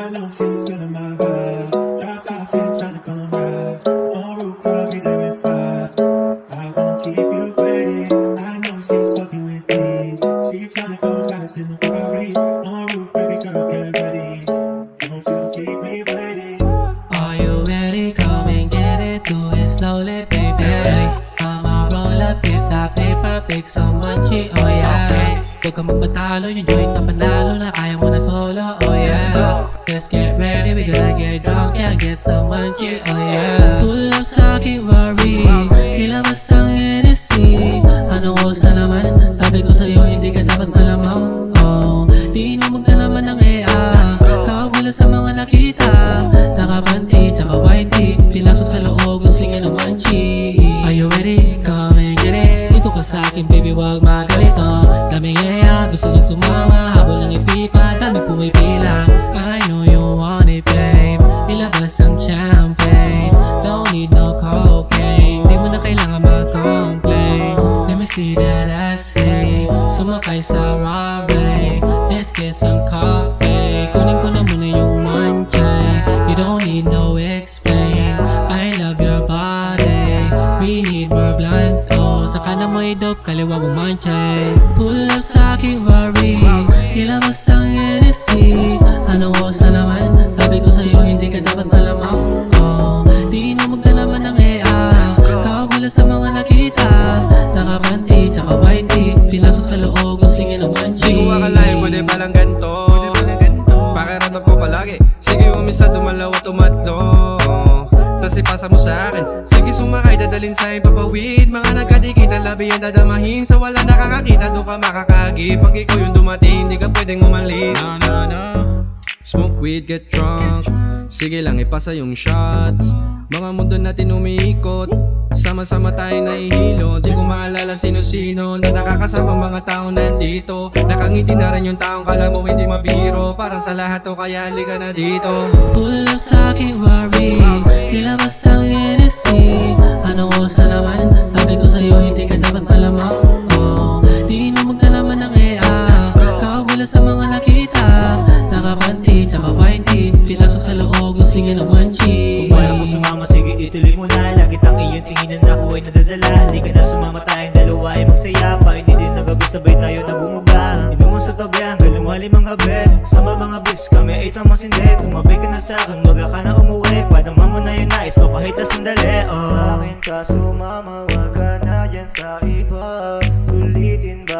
I know she's feeling my vibe. Drop top, she tryna come ride. En route, girl, I'll be there in 5. I won't keep you waiting. I know she's fucking with me. She tryna go fast in the Ferrari. En route, baby girl, get ready. Don't you keep me waiting. Are you ready? Come and get it, do it slowly, baby. I'ma roll up, get that paper, pick some munchie, oh yeah. Huwag ka magpatalo, yung joint na panalo na kaya mo na solo, oh yeah. Let's get ready, we gonna get drunk, yeah, get some munchie, oh yeah. Pull up sa aking worry, ilabas ang NSC. Anong oras na naman? Sabi ko sa'yo, hindi ka dapat malamang, oh. Di inumog na naman ng EA, kakagula sa mga nakita. Nakapanti, tsaka white tee, pinasok sa loob, gusto nga ng munchie. Are you ready? Come and get it. Dito ka sa akin, baby, wag magalito. Daming EA, gusto nang sumama, habol ng ipipa, dami pumipila. I know you want it, babe. Ilabas ang champagne, don't need no cocaine. Di mo na kailangan mag-complain. Let me see that ass, hey. Sumakay sa Rari, let's get some coffee. Kunin ko na muna yung munchie. You don't need no explain. I love your body, we need more blanco. Saka na mo i-dope, kaliwa mo munchie. Pull up sa aking worry, ilabas ang NSC. Anong oras na naman? Sabi ko sa'yo, hindi ka dapat malamang, oh. Di inumog na naman ng EA, kakagula sa mga nakita. Nakapanti, tsaka white tee, pinasok sa loob, gusto nga ng munchie. Di ko akalain pwede palang ganito. Pakiramdam ko palagi, sige umisa, dumalawa, tumatlo. Tas ipasa mo sa akin, sige sumakay, dadalhin sa ipapawid. Mga nagkadikitan, labi yan dadamahin. Sa wala nakakakita, doon ka makakagi. Pag ikaw yung dumating, hindi ka pwedeng umalis. Smoke weed, get drunk, sige lang ipasa yung shots. Mga mundo natin umiikot, sama-sama tayo nahihilo. Di ko maalala sino-sino na nakakasama mga tao nandito. Nakangiti na rin yung taong kala mo hindi mabiro. Para sa lahat to kaya halika na dito. Pull up sa aking worry, ilabas ang NSC. Anong oras na naman? Sabi ko sa'yo, hindi ka dapat malamang, oh. Di inumog na naman ng EA, kakagula sa mga nakita. Nakapanti, tsaka white tee, pinasok sa loob, gusto nga ng munchie. Kung parang mo sumama, sige ituloy mo na. Lagi tang iyong tinginan ako ay nadadala. Halika na sumama tayong dalawa ay magsaya pa. Hindi din nagabi sabay tayo na bumuga. Inuman sa tabi hanggang lumali mga bed. Kasama mga bis kami ay tamang sindi. Tumabi ka na sa'kin, maga ka na umuwi. Padama mo na yung nais ko kahit na sandali, oh. Sa akin ka sumama, wag ka na dyan sa iba. Sulitin ba